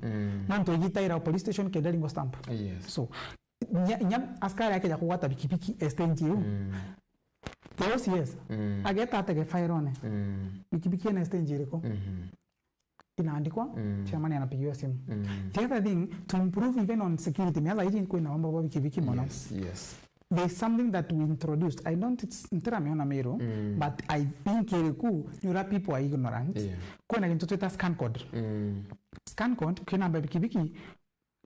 na nto igitaira police station kedalingo stamp so nya askari yake ya kuwata bikibiki estate yu yes ageta atege fire on bikibiki na estate iriko inaandikwa chairman anapigiwa simu the other thing to improve even on security miaza hiji kwa na mambo bikibiki mona there's something that we introduced. I don't ntirameona mero but I think iriku yura people are ignorant kuna kintu tuita scan code scan code kuna bikibiki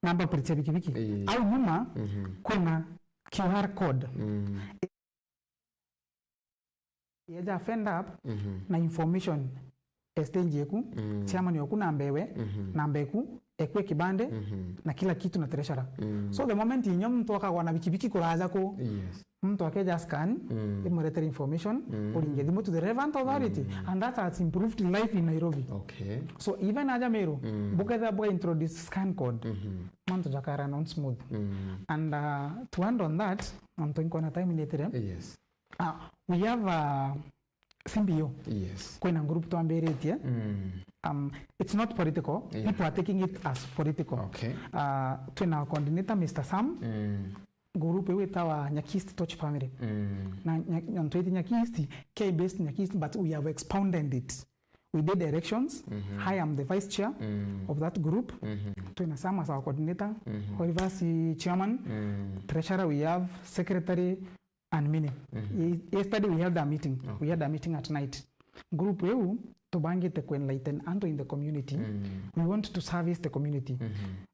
namba plate bikibiki au nyuma kuna QR code yaja fend up na information stage yeku chairman yoku nambewe nambeku ekwe kibande na kila kitu na treasurer so the moment inyo mtu akagwa na bikibiki kuraza ko mtu akeja scan imuletere information ulinge dimu to the relevant authority and that has improved life in Nairobi so even aja mero bukeza buka introduce scan code manto jakara non smooth and to end on that manto inkona time netere we have Symbio. Kwena group to amberetie. It's not political. People are taking it as political. Twena coordinator Mr. Sam. Group wetawa Nyakisti Touch Family. Na nyantoiti Nyakisti, K-based Nyakisti, but we have expounded it. We did elections. I am the vice chair of that group. Twena Sam as our coordinator. Horivasi chairman. Treasurer we have secretary. And meaning yesterday we held a meeting we had a meeting at night group eu to bange te enlighten and in the community we want to service the community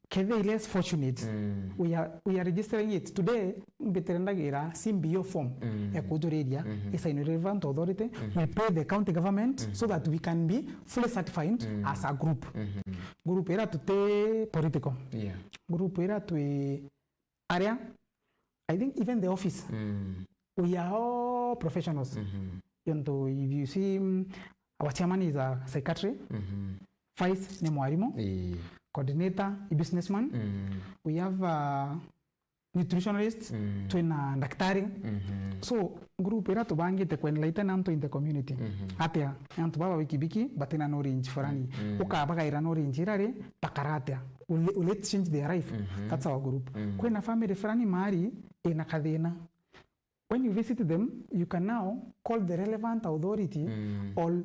keve less fortunate we are registering it today beterendagira Symbio form ya kuduredia is an relevant authority we pay the county government so that we can be fully certified as a group group era to te political group era to area, I think even the office, we are all professionals. Yonto, if you see, our chairman is a psychiatrist, vice ni mwalimu, coordinator, a businessman. We have a nutritionist, twina daktari. So group era tubangite kwenlaita nanto in the community. Atia, yanto baba wikibiki, batina no range forani. Uka baga ira no range irare, takaratia. Let's change their life. That's our group. Kwena family forani mari, ina kadena. When you visit them, you can now call the relevant authority or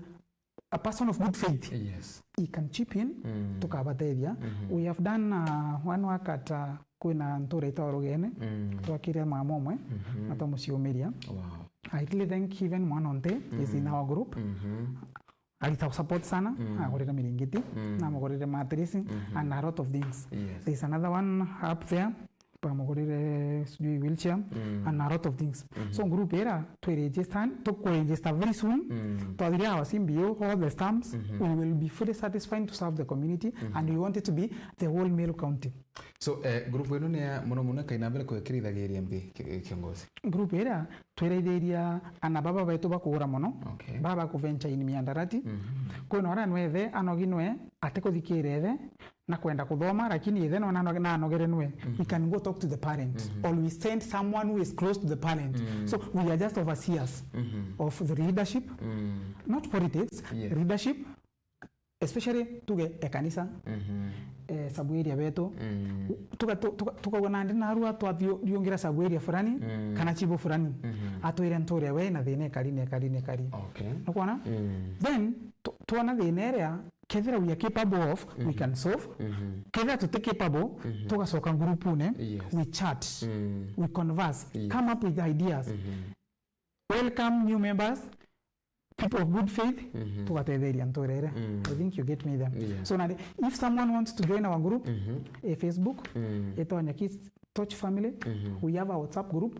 a person of good faith. Yes. He can chip in to Kabateria. We have done one work at Kuna Ntoreta Orogene, to Akira Mamome, at Musio. Wow. I really thank even Manonte is in our group. Alita support sana, agorera miringiti, namogorera matrisi, and a lot of things. Yes. There's another one up there. Pamogorere wheelchair and a lot of things. So group era to register very soon. To adhere our symbio, all the stamps, we will be fully satisfied to serve the community, and we want it to be the whole Meru County. So group wenu ni muna kainabela kwekirira geria mbi kiongozi. Group era tweretheria ana baba betu bakugura muno. Okay. Baba kuventure in miandarati. Kwino ara nwethe anoginwe atekuthikirere na kwenda kuthoma lakini ithe no na anogere nwe. We can go talk to the parent or we send someone who is close to the parent. So we are just overseers of the leadership, not politics, leadership, especially tuge ekanisa. Sabu area beto tukagona ndi narua twathiongera sabu area fulani kana chibo fulani atwire ntore we na thine kari. Okay. Nakwana then tuona thine area kethira we are capable of we can solve kethira to capable tugacoka group ne we chat we converse come up with ideas welcome new members, people of good faith, I think you get me there. Yeah. So now, if someone wants to join our group, a Facebook, Nyakis Touch Family, we have a WhatsApp group.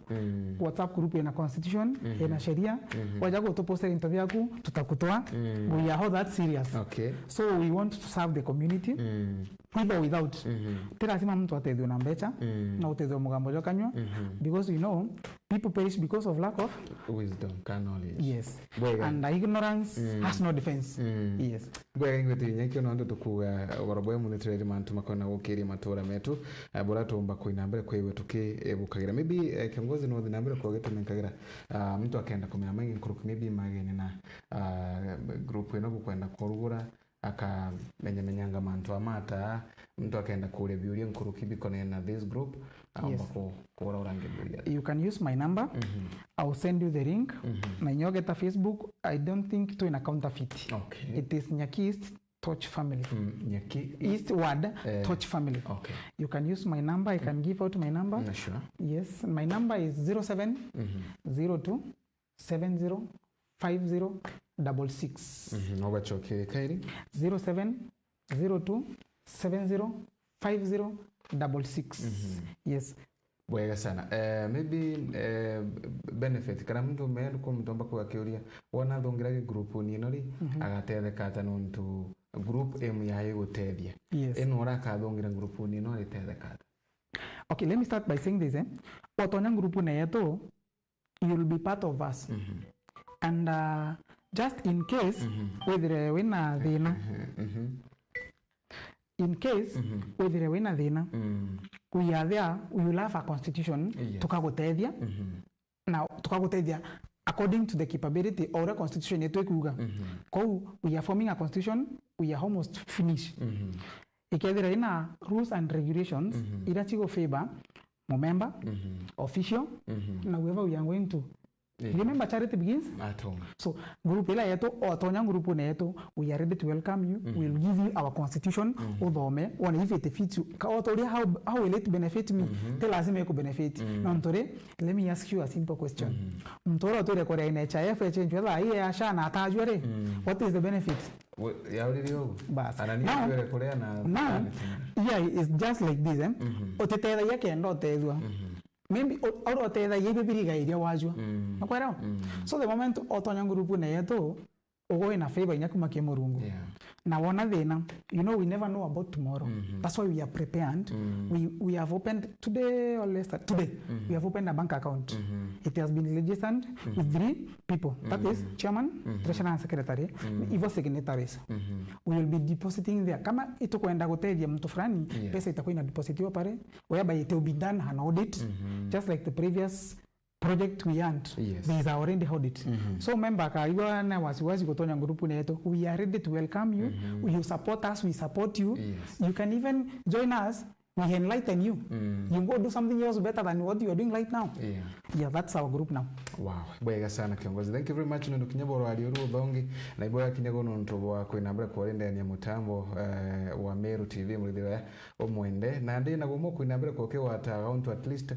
WhatsApp group in a constitution, in a Sharia. Wajago to post interview tutakutoa. We are all that serious. Okay. So we want to serve the community, with or without. Terasima mtu atedio na mbecha, na utedio mugambo jokanywa, because you know, people perish because of lack of wisdom, knowledge. Yes. And ignorance has no defense. Yes. Bwe ngwete nyekyo no ndo tukuga waraboye monitorere mantu makona gukiri matora metu bora tumba kuinambere kwewe tuke bukagira maybe kiongozi no dhinambere kwa getu nkagira mtu akaenda kumenya mangi nkuruku maybe magene na group eno gukwenda kurugura akamenyanga mantu amata mtu akaenda kureviewia nkuruki bikone na this group ambako kora urangeburia. You can use my number. I'll send you the link. Na nyogeta Facebook. I don't think to in counterfeit. Okay. It is Nyakis Touch Family. Nyaki East Ward Touch Family. Okay. You can use my number. I can give out my number. Sure. Yes, my number is 07 02 70 50 66. Ogachoke kairi 07 02 70 50 66. Yes. Bwega sana. Maybe benefit kana mtu meenda kwa mtomba kwa kiuria wana thongirage group ni nori agatetheka ta nontu group emu yaye gutethia. Eno raka thongira group ni nori tetheka. Okay, let me start by saying this. Otonya group na yeto, you'll be part of us. And just in case whether we na thina in case whether we na thina we are there, we will have a constitution tukagutethia now tukagutethia according to the capability or a constitution yetu ikuga we are forming a constitution, we are almost finished. Ikethira ina rules and regulations ira chigo favor member official na whoever we are going to. Remember, charity begins at home. So, group ila yeto or tonya group na yeto, we are ready to welcome you. We'll give you our constitution. Odome, one if it fits you. How will it benefit me? Tell us me benefit. Nontore, let me ask you a simple question. Mtoro to record in HIF change whether I asha na tajwere. What is the benefit? Ya already go. Now, yeah, it's just like this. Oteteda yake ndo tezwa. Maybe or the yebiriga area wajua. So the moment otonya group na yeto ogo ina favor nyakuma kemurungu. na wona thina, you know, we never know about tomorrow. That's why we are prepared. We have opened today or less today. We have opened a bank account. It has been registered with 3 people. That is chairman, treasurer and secretary, hivyo signatories. We will be depositing there. Kama itakwenda kutedia mtu fulani, pesa itakuwa inadepositiwa pale, whereby it will be done an audit, just like the previous project we had. There is already audit. So member kaiwa na wasiwasi kutonya grupu neto, we are ready to welcome you. You support us, we support you. You can even join us. We enlighten you. You go do something else better than what you are doing right now. Yeah, that's our group now. Wow, bwega sana kiongozi. Thank you very much ndo kinyabo radio ru bongi na iboya kinyago no ntobo kwa inambra kwa renda ya mutambo wa Meru TV mulidira omwende na ndi na gomo kwa inambra kwa kewa ata account at least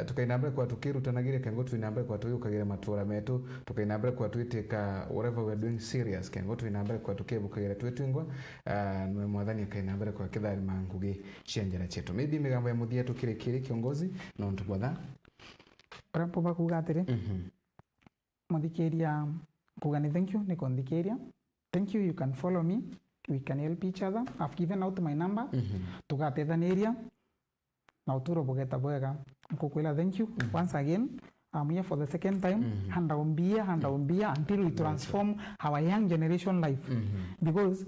tukainambra kwa tukiru tanagire kengo tu inambra kwa tuyo kagire matura metu tukainambra kwa tuiteka whatever we are doing serious kengo tu inambra kwa tukebu kagire twetwingwa no mwadhani kainambra kwa kidhari manguge chenjera chetu maybe migambo ya muthia tukire kiongozi no ntubotha Rampo bakuga atiri muthikeria kuga ni thank you ni konthikeria thank you, you can follow me, we can help each other. I've given out my number tugatethaniria na uturo bogeta bwega nkukwila thank you once again. I'm here for the second time hand on beer until we transform our young generation life because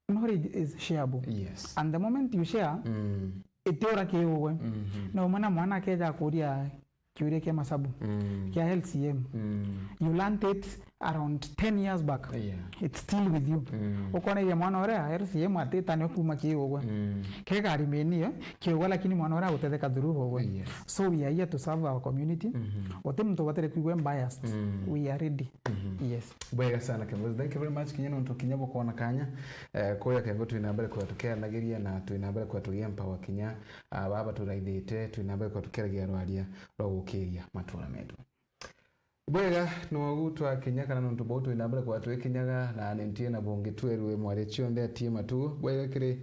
knowledge is shareable. And the moment you share itiora kiuwe na mwana keja kuria kiure kia masabu kia LCM you learned it around 10 years back. It's still with you. Ukona ile mwana ora LCM ateta ne kuma kiuwe kega rimeni kiuwe lakini mwana ora utetheka through howe. So we are here to serve our community. Otemto watere kuwe biased. We are ready. Yes. Bwega sana kiongozi. Thank you very much kinyano ntukinyabo kuona kanya koya kengo tuinambere kwa tukea nageria na tuinambere kwa tuyempa wakinya baba turaithite tuinambere kwa tukeragia rwaria rogukiria matura metu. Bwega no gutwa kinyaka na ntu boto inambere kwa twekinyaga na nentie na bonge twerwe mware chionde atie matu bwega kire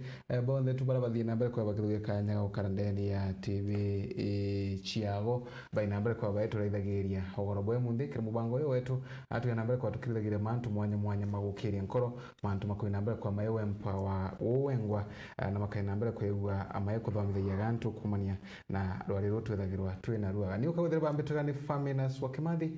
bonde tu baraba thina mbere kwa bakiruge kanya ukarandeni ya TV chiago by nambere kwa baito raithagiria ogoro bwe munde kire mubango yo wetu atu ya nambere kwa tukirithagire mantu mwanya magukiria nkoro mantu makoi nambere kwa mayo empower uwengwa na makai nambere kwa igwa amaye kuthomithia gantu kumania na rwari rutwethagirwa twina ruaga ni ukawethera bambetera ni Faminas Wakimathi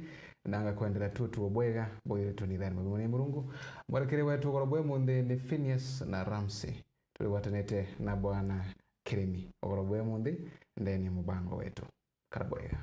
nanga kuendelea tu bwega boire tunithani mabone murungu mwarekere wetu ogoro bwe munde ni Phineas na Ramsey tuliwatanete na bwana Kiremi ogoro bwe munde ndeni mubango wetu karabwega.